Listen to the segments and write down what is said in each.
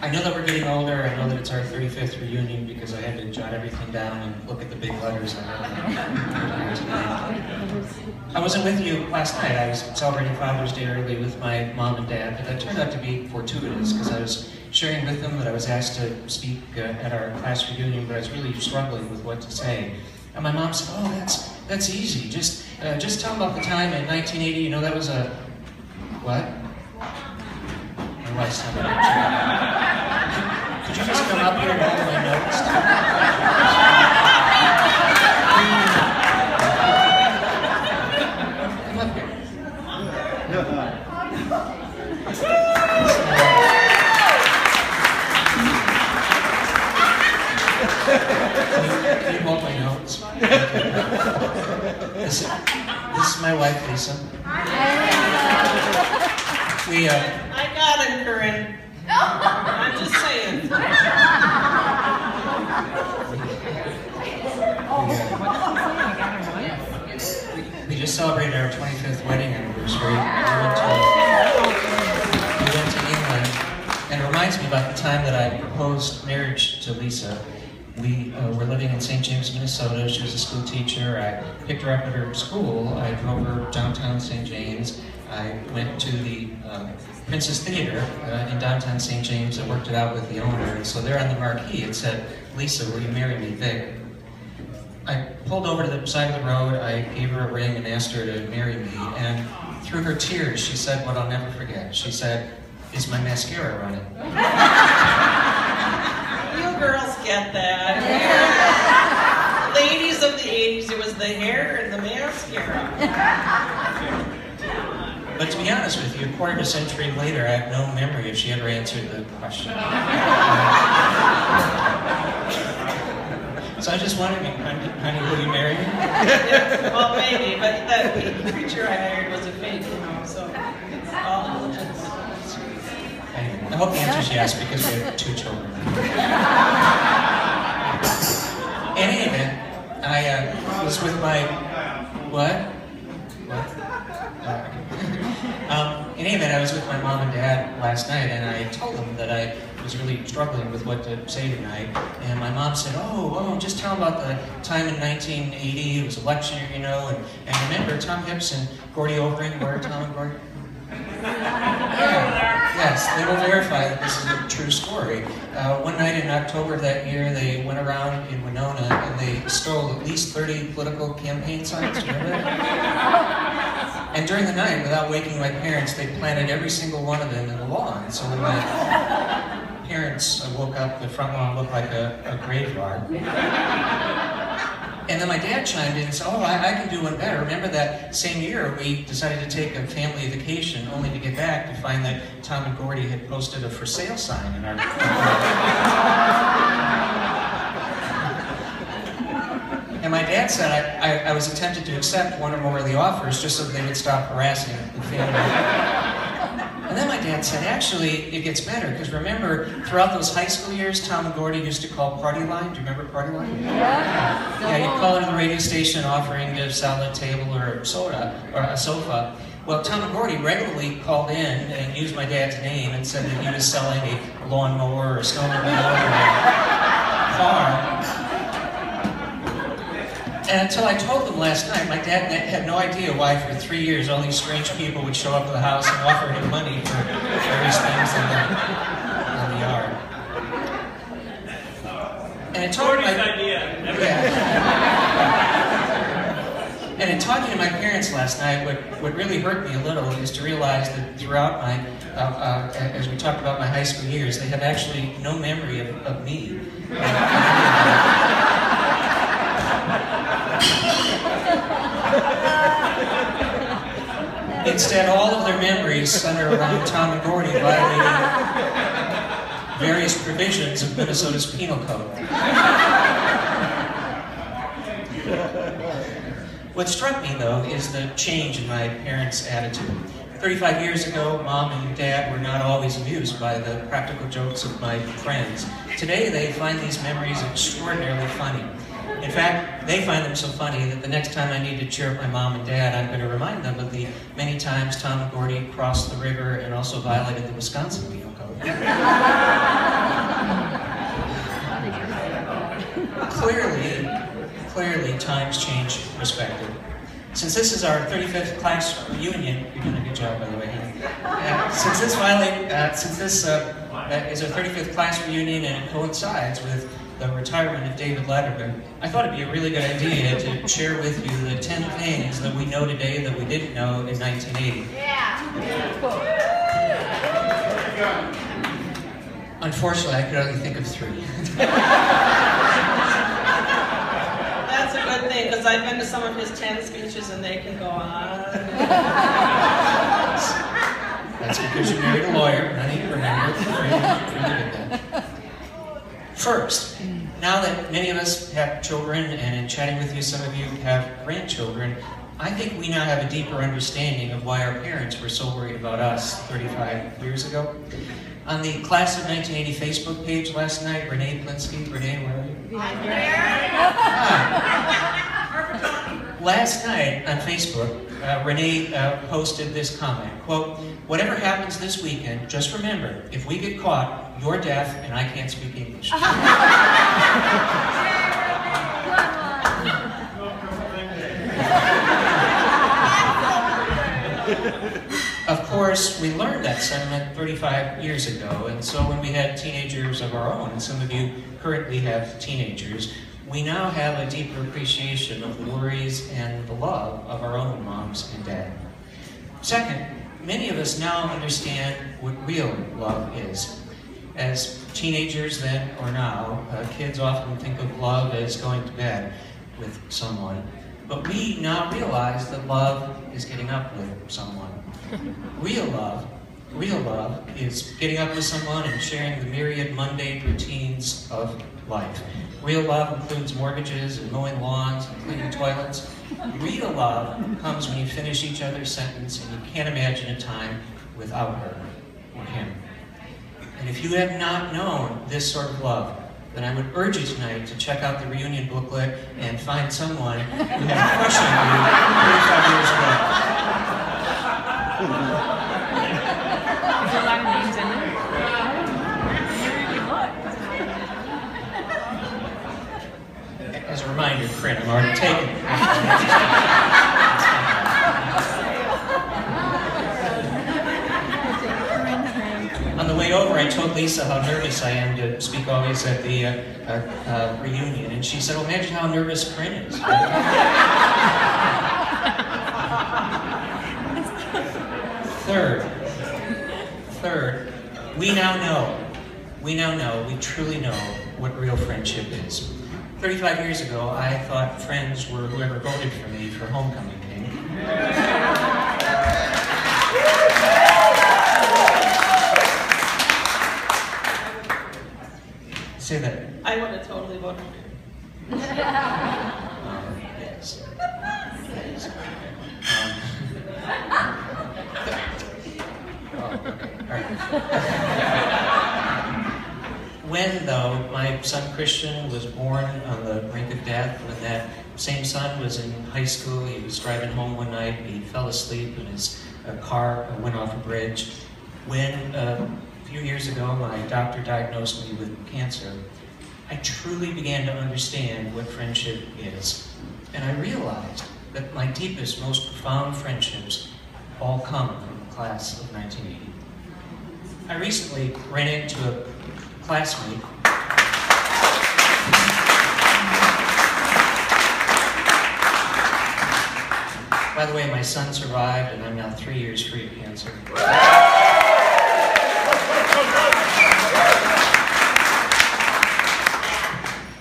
I know that we're getting older. I know that it's our 35th reunion because I had to jot everything down and look at the big letters. I wasn't with you last night. I was celebrating Father's Day early with my mom and dad, but that turned out to be fortuitous because I was sharing with them that I was asked to speak at our class reunion, but I was really struggling with what to say. And my mom said, "Oh, that's easy. Just tell about the time in 1980. You know, that was a what?" My wife sounded like, could you just come up here and hold my notes? Come up here. Can you hold my notes? This is my wife, Lisa. I got it, Corinne. I'm just saying. We just celebrated our 25th wedding anniversary. We went to England, and it reminds me about the time that I proposed marriage to Lisa. We were living in St. James, Minnesota. She was a school teacher. I picked her up at her school. I drove her downtown St. James. I went to the Princess Theater in downtown St. James and worked it out with the owner. And so there on the marquee it said, "Lisa, will you marry me, Vic?" I pulled over to the side of the road. I gave her a ring and asked her to marry me. And through her tears, she said what I'll never forget. She said, "Is my mascara running?" You girls get that. Ladies of the 80s, it was the hair and the mascara. But to be honest with you, a quarter of a century later, I have no memory if she ever answered the question. So I was just wondering, honey, will you marry me? Yeah, well, maybe, but that preacher I hired was a fake, you know, so it's all illusions. I hope the answer is yes, because we have 2 children. In any event, I was with my... What? In any event, I was with my mom and dad last night, and I told them that I was really struggling with what to say tonight. And my mom said, oh, just tell them about the time in 1980. It was election year, you know, and remember, Tom Hips and Gordy Overing were Tom and Gordy? Yeah. Yes, they will verify that this is a true story. One night in October of that year, they went around in Winona and they stole at least 30 political campaign signs. Do you remember that? And during the night, without waking my parents, they planted every single one of them in the lawn. So when my parents woke up, the front lawn looked like a graveyard. And then my dad chimed in and said, oh, I can do one better. Remember that same year we decided to take a family vacation only to get back to find that Tom and Gordy had posted a for sale sign in our And my dad said I was tempted to accept one or more of the offers just so that they would stop harassing the family. And then my dad said, actually, it gets better, because remember, throughout those high school years, Tom and Gordy used to call Party Line. Do you remember Party Line? Yeah. Yeah, you'd call into the radio station offering to sell a table or a soda or a sofa. Well, Tom and Gordy regularly called in and used my dad's name and said that he was selling a lawnmower or a snowmobile or a car. And until I told them last night, my dad had no idea why for 3 years all these strange people would show up to the house and offer him money for various things in the yard. And it taught me And in talking to my parents last night, what really hurt me a little is to realize that throughout my, as we talked about my high school years, they have actually no memory of me. Instead, all of their memories center around Tom and Gordy violating various provisions of Minnesota's penal code. What struck me, though, is the change in my parents' attitude. 35 years ago, Mom and Dad were not always amused by the practical jokes of my friends. Today, they find these memories extraordinarily funny. In fact, they find them so funny that the next time I need to cheer up my mom and dad, I'm going to remind them of the many times Tom and Gordy crossed the river and also violated the Wisconsin penal code. times change perspective. Since this is our 35th class reunion, you're doing a good job, by the way. Since this is our 35th class reunion and it coincides with the retirement of David Letterman, I thought it'd be a really good idea to share with you the 10 things that we know today that we didn't know in 1980. Yeah. Unfortunately, I could only think of 3. That's a good thing, because I've been to some of his 10 speeches and they can go on. That's because you married a lawyer, I need to remember. First, now that many of us have children, and in chatting with you, some of you have grandchildren, I think we now have a deeper understanding of why our parents were so worried about us 35 years ago. On the Class of 1980 Facebook page last night, Renee Plinsky, Renee, where are you? I'm here. Last night on Facebook, Renee posted this comment, quote, "Whatever happens this weekend, just remember, if we get caught, you're deaf and I can't speak English." Of course, we learned that sentiment 35 years ago, and so when we had teenagers of our own, and some of you currently have teenagers, we now have a deeper appreciation of the worries and the love of our own moms and dad. Second, many of us now understand what real love is. As teenagers then or now, kids often think of love as going to bed with someone, but we now realize that love is getting up with someone. Real love is getting up with someone and sharing the myriad mundane routines of life. Real love includes mortgages and mowing lawns and cleaning toilets. Real love comes when you finish each other's sentence and you can't imagine a time without her or him. And if you have not known this sort of love, then I would urge you tonight to check out the reunion booklet and find someone who had a crush on you 35 years ago. As a reminder, Corinne, I'm already taken. On the way over, I told Lisa how nervous I am to speak always at the reunion, and she said, "Well, imagine how nervous Corinne is." Third, we truly know what real friendship is. 35 years ago, I thought friends were whoever voted for me for homecoming day. Say that. I would have totally voted for you. Yes. Okay. All right. When, though, my son Christian was born on the brink of death, when that same son was in high school, he was driving home one night, he fell asleep and his car went off a bridge. When, a few years ago, my doctor diagnosed me with cancer, I truly began to understand what friendship is. And I realized that my deepest, most profound friendships all come from the class of 1980. I recently ran into a classmate By the way, my son survived, and I'm now 3 years free of cancer.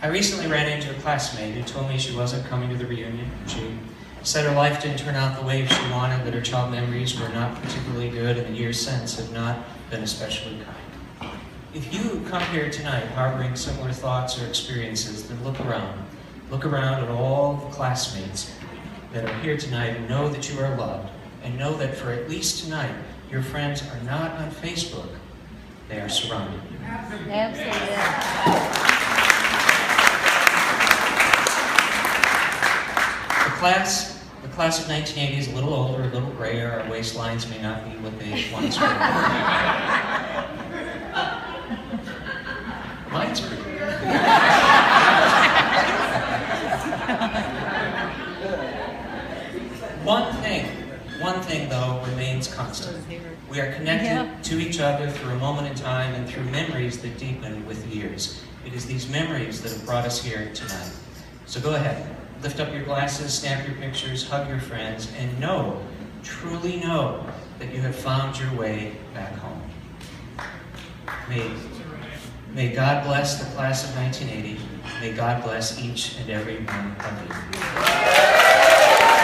I recently ran into a classmate who told me she wasn't coming to the reunion. She said her life didn't turn out the way she wanted, that her child memories were not particularly good, and the years since have not been especially kind. If you come here tonight harboring similar thoughts or experiences, then look around. Look around at all the classmates that are here tonight and know that you are loved, and know that for at least tonight, your friends are not on Facebook, they are surrounded you. Absolutely. The class of 1980 is a little older, a little grayer. Our waistlines may not be what they once were. Mine's pretty good. one thing though remains constant. We are connected to each other through a moment in time and through memories that deepen with years. It is these memories that have brought us here tonight. So go ahead, lift up your glasses, snap your pictures, hug your friends, and know, truly know, that you have found your way back home. May God bless the class of 1980. May God bless each and every one of you.